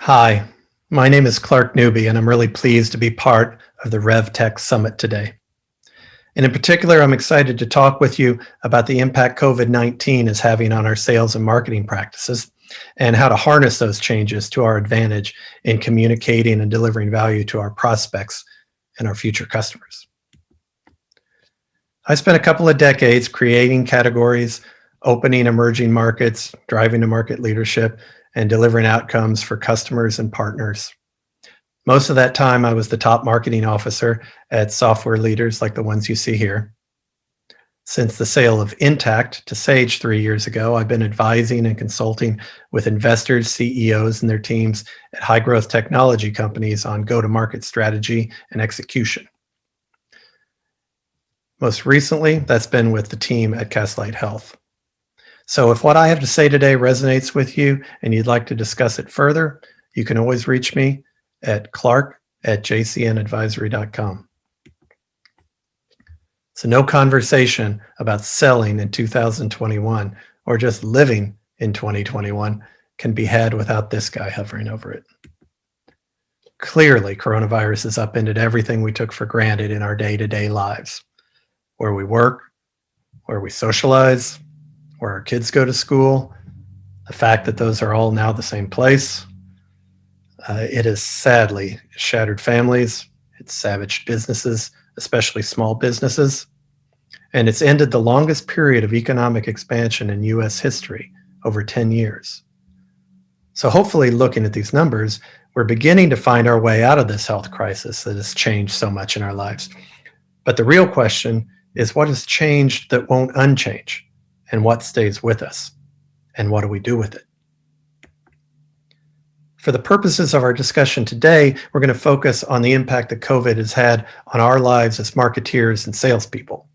Hi, my name is Clark Newby, and I'm really pleased to be part of the RevTech Summit today. And in particular, I'm excited to talk with you about the impact COVID-19 is having on our sales and marketing practices and how to harness those changes to our advantage in communicating and delivering value to our prospects and our future customers. I spent a couple of decades creating categories, opening emerging markets, driving to market leadership, and delivering outcomes for customers and partners. Most of that time, I was the top marketing officer at software leaders like the ones you see here. Since the sale of Intact to Sage 3 years ago, I've been advising and consulting with investors, CEOs, and their teams at high-growth technology companies on go-to-market strategy and execution. Most recently, that's been with the team at Castlight Health. So if what I have to say today resonates with you and you'd like to discuss it further, you can always reach me at clark@jcnadvisory.com. So no conversation about selling in 2021 or just living in 2021 can be had without this guy hovering over it. Clearly, coronavirus has upended everything we took for granted in our day-to-day lives, where we work, where we socialize, where our kids go to school, the fact that those are all now the same place. It has sadly shattered families, it's savaged businesses, especially small businesses, and it's ended the longest period of economic expansion in US history, over 10 years. So hopefully, looking at these numbers, we're beginning to find our way out of this health crisis that has changed so much in our lives. But the real question is, what has changed that won't unchange? And what stays with us? And what do we do with it? For the purposes of our discussion today, we're going to focus on the impact that COVID has had on our lives as marketeers and salespeople.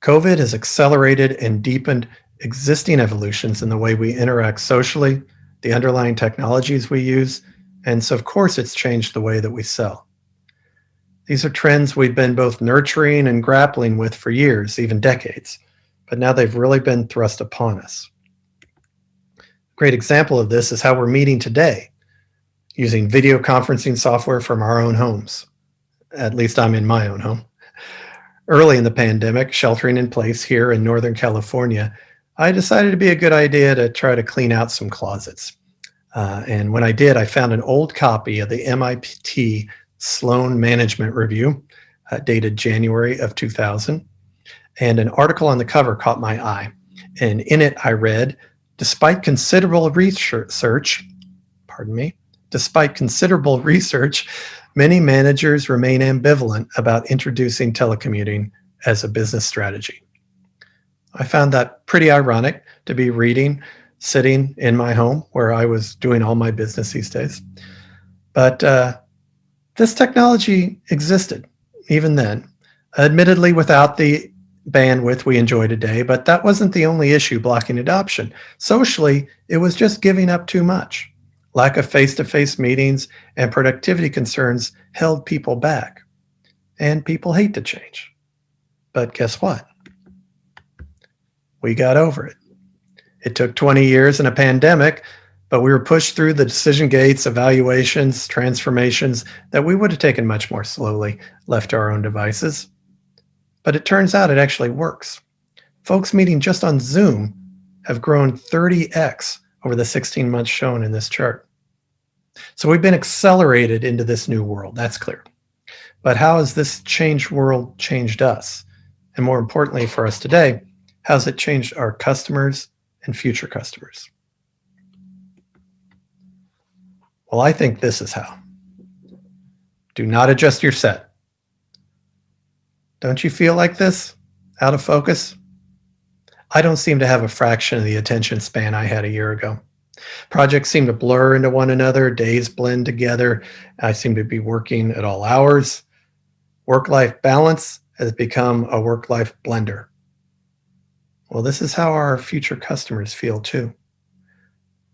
COVID has accelerated and deepened existing evolutions in the way we interact socially, the underlying technologies we use, and so of course it's changed the way that we sell. These are trends we've been both nurturing and grappling with for years, even decades, but now they've really been thrust upon us. A great example of this is how we're meeting today, using video conferencing software from our own homes. At least I'm in my own home. Early in the pandemic, sheltering in place here in Northern California, I decided it'd be a good idea to try to clean out some closets. And when I did, I found an old copy of the MIT Sloan Management Review, dated January of 2000. And an article on the cover caught my eye. And in it, I read, despite considerable research, many managers remain ambivalent about introducing telecommuting as a business strategy. I found that pretty ironic to be reading, sitting in my home where I was doing all my business these days. But this technology existed even then, admittedly without the bandwidth we enjoy today, but that wasn't the only issue blocking adoption. Socially, it was just giving up too much. Lack of face-to-face meetings and productivity concerns held people back. And people hate to change. But guess what? We got over it. It took 20 years and a pandemic, but we were pushed through the decision gates, evaluations, transformations that we would have taken much more slowly, left to our own devices. But it turns out it actually works. Folks meeting just on Zoom have grown 30x over the 16 months shown in this chart. So we've been accelerated into this new world, that's clear. But how has this changed world changed us? And more importantly for us today, how has it changed our customers and future customers? Well, I think this is how. Do not adjust your set. Don't you feel like this? Out of focus? I don't seem to have a fraction of the attention span I had a year ago. Projects seem to blur into one another, days blend together. I seem to be working at all hours. Work-life balance has become a work-life blender. Well, this is how our future customers feel too.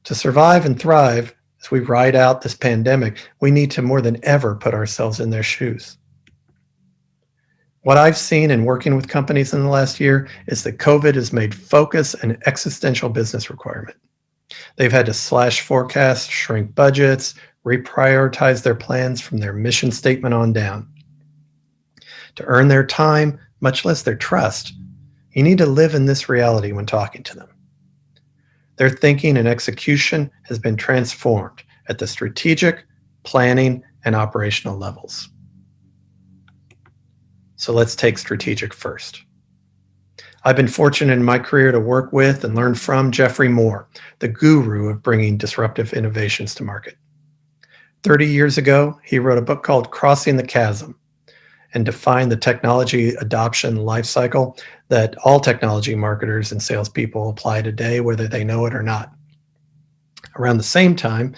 To survive and thrive as we ride out this pandemic, we need to more than ever put ourselves in their shoes. What I've seen in working with companies in the last year is that COVID has made focus an existential business requirement. They've had to slash forecasts, shrink budgets, reprioritize their plans from their mission statement on down. To earn their time, much less their trust, you need to live in this reality when talking to them. Their thinking and execution has been transformed at the strategic, planning, and operational levels. So let's take strategic first. I've been fortunate in my career to work with and learn from Jeffrey Moore, the guru of bringing disruptive innovations to market. 30 years ago, he wrote a book called Crossing the Chasm and defined the technology adoption lifecycle that all technology marketers and salespeople apply today, whether they know it or not. Around the same time,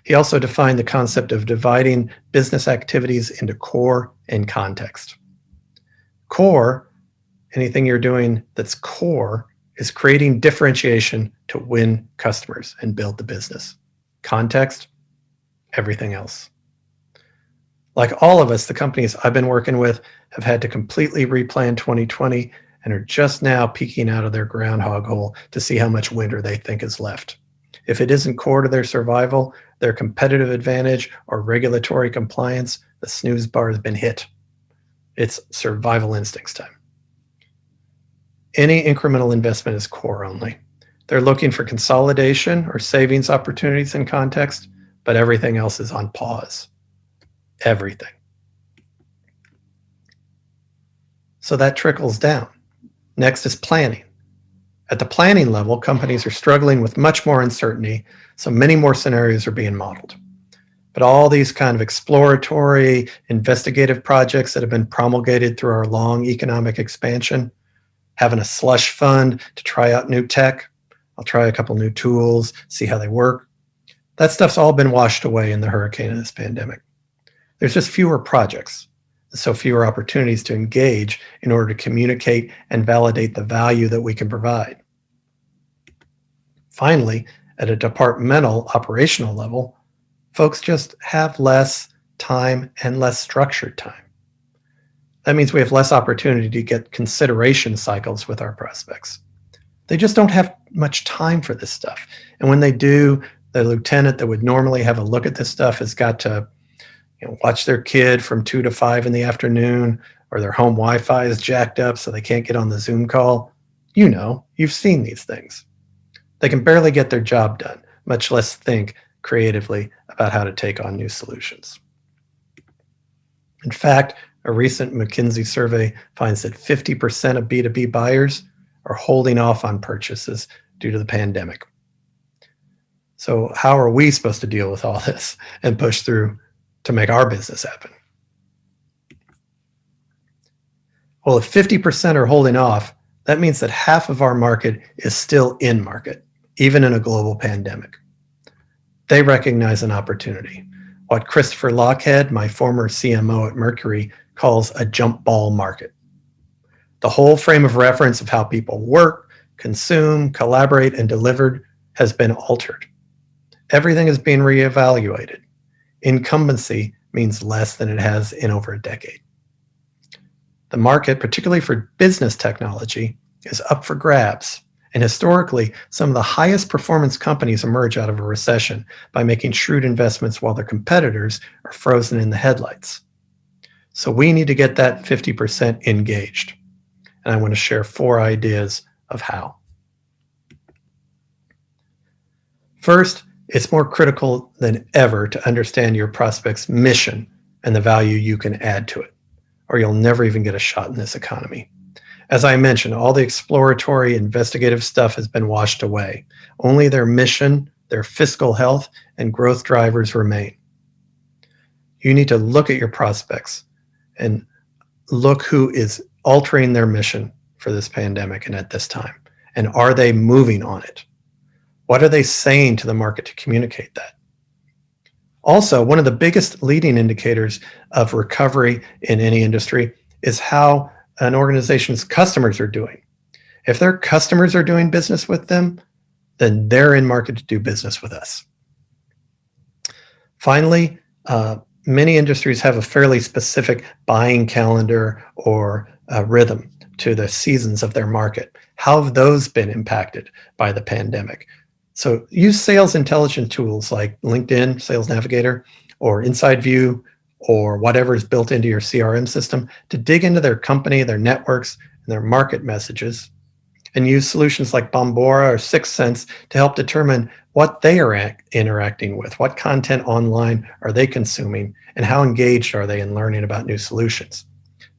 he also defined the concept of dividing business activities into core and context. Core, anything you're doing that's core, is creating differentiation to win customers and build the business. Context, everything else. Like all of us, the companies I've been working with have had to completely replan 2020 and are just now peeking out of their groundhog hole to see how much winter they think is left. If it isn't core to their survival, their competitive advantage, or regulatory compliance, the snooze bar has been hit. It's survival instincts time. Any incremental investment is core only. They're looking for consolidation or savings opportunities in context, but everything else is on pause. Everything. So that trickles down. Next is planning. At the planning level, companies are struggling with much more uncertainty, so many more scenarios are being modeled. But all these kind of exploratory, investigative projects that have been promulgated through our long economic expansion, having a slush fund to try out new tech, I'll try a couple new tools, see how they work. That stuff's all been washed away in the hurricane of this pandemic. There's just fewer projects, so fewer opportunities to engage in order to communicate and validate the value that we can provide. Finally, at a departmental operational level, folks just have less time and less structured time. That means we have less opportunity to get consideration cycles with our prospects. They just don't have much time for this stuff. And when they do, the lieutenant that would normally have a look at this stuff has got to watch their kid from 2 to 5 in the afternoon, or their home Wi-Fi is jacked up so they can't get on the Zoom call. You've seen these things. They can barely get their job done, much less think creatively about how to take on new solutions. In fact, a recent McKinsey survey finds that 50% of B2B buyers are holding off on purchases due to the pandemic. So how are we supposed to deal with all this and push through to make our business happen? Well, if 50% are holding off, that means that half of our market is still in market, even in a global pandemic. They recognize an opportunity, what Christopher Lochhead, my former CMO at Mercury, calls a jump ball market. The whole frame of reference of how people work, consume, collaborate, and deliver has been altered. Everything is being reevaluated. Incumbency means less than it has in over a decade. The market, particularly for business technology, is up for grabs. And historically, some of the highest performance companies emerge out of a recession by making shrewd investments while their competitors are frozen in the headlights. So we need to get that 50% engaged. And I want to share 4 ideas of how. First, it's more critical than ever to understand your prospect's mission and the value you can add to it, or you'll never even get a shot in this economy. As I mentioned, all the exploratory, investigative stuff has been washed away. Only their mission, their fiscal health, and growth drivers remain. You need to look at your prospects and look who is altering their mission for this pandemic and at this time. And are they moving on it? What are they saying to the market to communicate that? Also, one of the biggest leading indicators of recovery in any industry is how an organization's customers are doing. If their customers are doing business with them, then they're in market to do business with us. Finally, many industries have a fairly specific buying calendar or rhythm to the seasons of their market. How have those been impacted by the pandemic? So use sales intelligence tools like LinkedIn, Sales Navigator, or Inside View, or whatever is built into your CRM system to dig into their company, their networks, and their market messages. And use solutions like Bombora or Sixth Sense to help determine what they are interacting with, what content online are they consuming, and how engaged are they in learning about new solutions.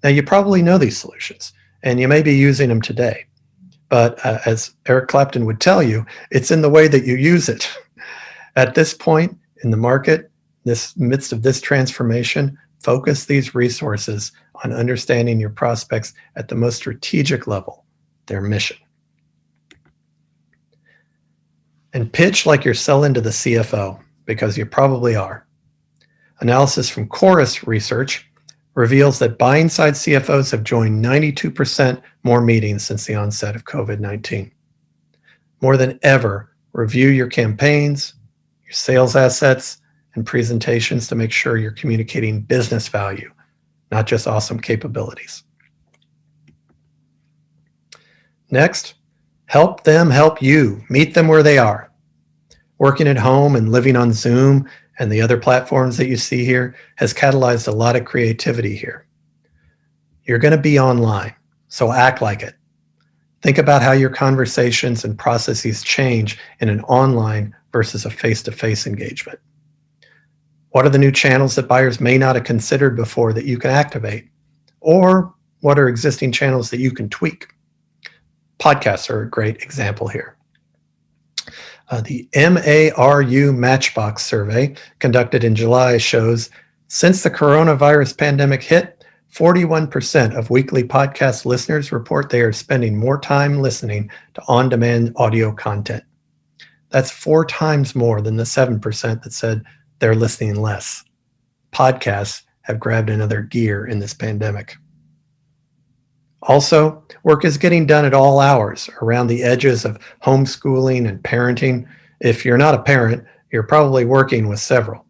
Now, you probably know these solutions, and you may be using them today. But as Eric Clapton would tell you, it's in the way that you use it. At this point in the market, this midst of this transformation, focus these resources on understanding your prospects at the most strategic level, their mission. And pitch like you're selling to the CFO, because you probably are. Analysis from Chorus Research reveals that buying-side CFOs have joined 92% more meetings since the onset of COVID-19. More than ever, review your campaigns, your sales assets, and presentations to make sure you're communicating business value, not just awesome capabilities. Next, help them help you. Meet them where they are. Working at home and living on Zoom and the other platforms that you see here has catalyzed a lot of creativity here. You're going to be online, so act like it. Think about how your conversations and processes change in an online versus a face-to-face engagement. What are the new channels that buyers may not have considered before that you can activate? Or what are existing channels that you can tweak? Podcasts are a great example here. The MARU Matchbox survey conducted in July shows since the coronavirus pandemic hit, 41% of weekly podcast listeners report they are spending more time listening to on-demand audio content. That's 4 times more than the 7% that said they're listening less. Podcasts have grabbed another gear in this pandemic. Also, work is getting done at all hours around the edges of homeschooling and parenting. If you're not a parent, you're probably working with several.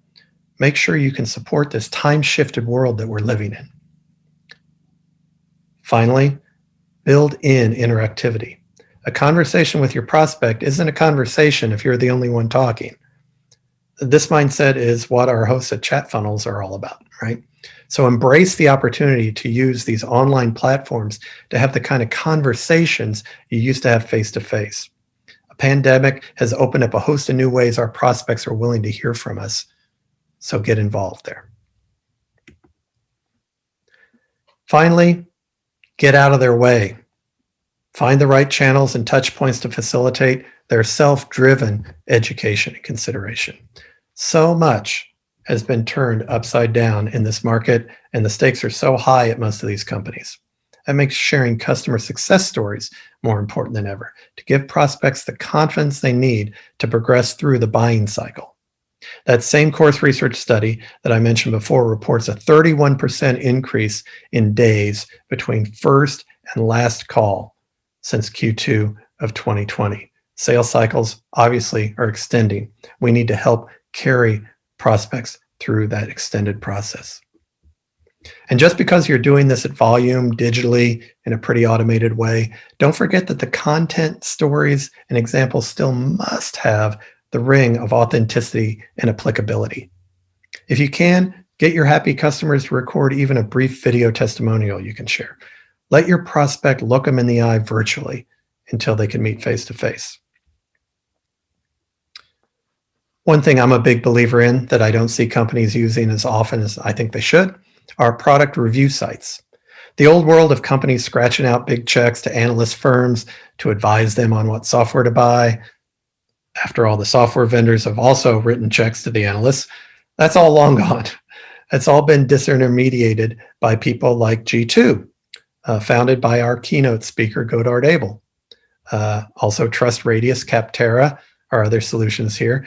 Make sure you can support this time-shifted world that we're living in. Finally, build in interactivity. A conversation with your prospect isn't a conversation if you're the only one talking. This mindset is what our hosts at Chat Funnels are all about, right? So embrace the opportunity to use these online platforms to have the kind of conversations you used to have face-to-face. A pandemic has opened up a host of new ways our prospects are willing to hear from us. So get involved there. Finally, get out of their way. Find the right channels and touch points to facilitate their self-driven education and consideration. So much has been turned upside down in this market, and the stakes are so high at most of these companies. That makes sharing customer success stories more important than ever, to give prospects the confidence they need to progress through the buying cycle. That same Chorus Research study that I mentioned before reports a 31% increase in days between first and last call since Q2 of 2020. Sales cycles obviously are extending. We need to help carry prospects through that extended process. And just because you're doing this at volume digitally in a pretty automated way, don't forget that the content, stories, and examples still must have the ring of authenticity and applicability. If you can, get your happy customers to record even a brief video testimonial you can share. Let your prospect look them in the eye virtually until they can meet face to face. One thing I'm a big believer in that I don't see companies using as often as I think they should are product review sites. The old world of companies scratching out big checks to analyst firms to advise them on what software to buy. After all, the software vendors have also written checks to the analysts. That's all long gone. It's all been disintermediated by people like G2, founded by our keynote speaker, Godard Abel. Also TrustRadius, Capterra, our other solutions here.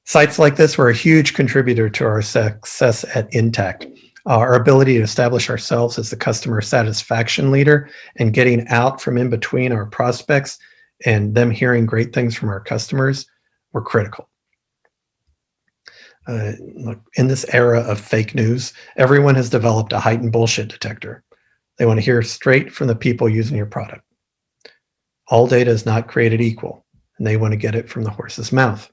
Sites like this were a huge contributor to our success at Intact. Our ability to establish ourselves as the customer satisfaction leader and getting out from in between our prospects and them hearing great things from our customers were critical. Look, in this era of fake news, everyone has developed a heightened bullshit detector. They want to hear straight from the people using your product. All data is not created equal. and they want to get it from the horse's mouth.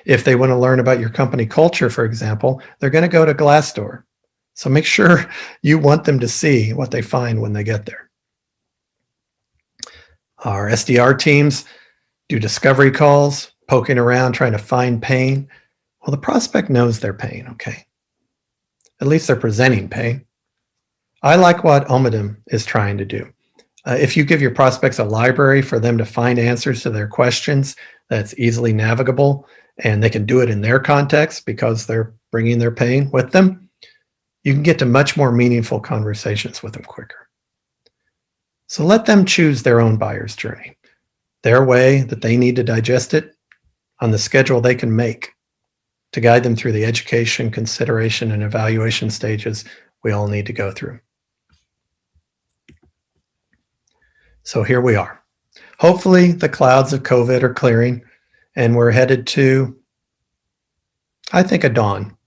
If they want to learn about your company culture, for example, they're going to go to Glassdoor. So make sure you want them to see what they find when they get there. Our SDR teams do discovery calls, poking around, trying to find pain. Well, the prospect knows their pain, okay? At least they're presenting pain. I like what Omidum is trying to do. If you give your prospects a library for them to find answers to their questions that's easily navigable, and they can do it in their context because they're bringing their pain with them, you can get to much more meaningful conversations with them quicker. So let them choose their own buyer's journey, their way that they need to digest it on the schedule they can make to guide them through the education, consideration, and evaluation stages we all need to go through. So here we are. Hopefully the clouds of COVID are clearing and we're headed to, I think, a dawn,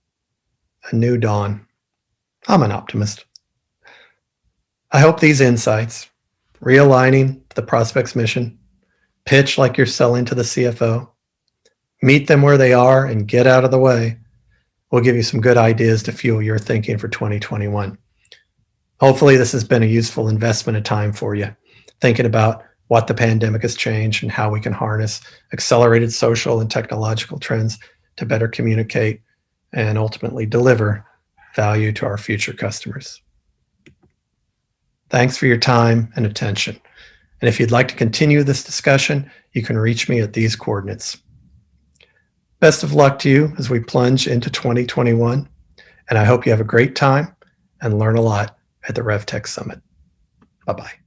a new dawn. I'm an optimist. I hope these insights, realigning the prospect's mission, pitch like you're selling to the CFO, meet them where they are and get out of the way, will give you some good ideas to fuel your thinking for 2021. Hopefully this has been a useful investment of time for you, thinking about what the pandemic has changed and how we can harness accelerated social and technological trends to better communicate and ultimately deliver value to our future customers. Thanks for your time and attention. And if you'd like to continue this discussion, you can reach me at these coordinates. Best of luck to you as we plunge into 2021. And I hope you have a great time and learn a lot at the RevTech Summit. Bye-bye.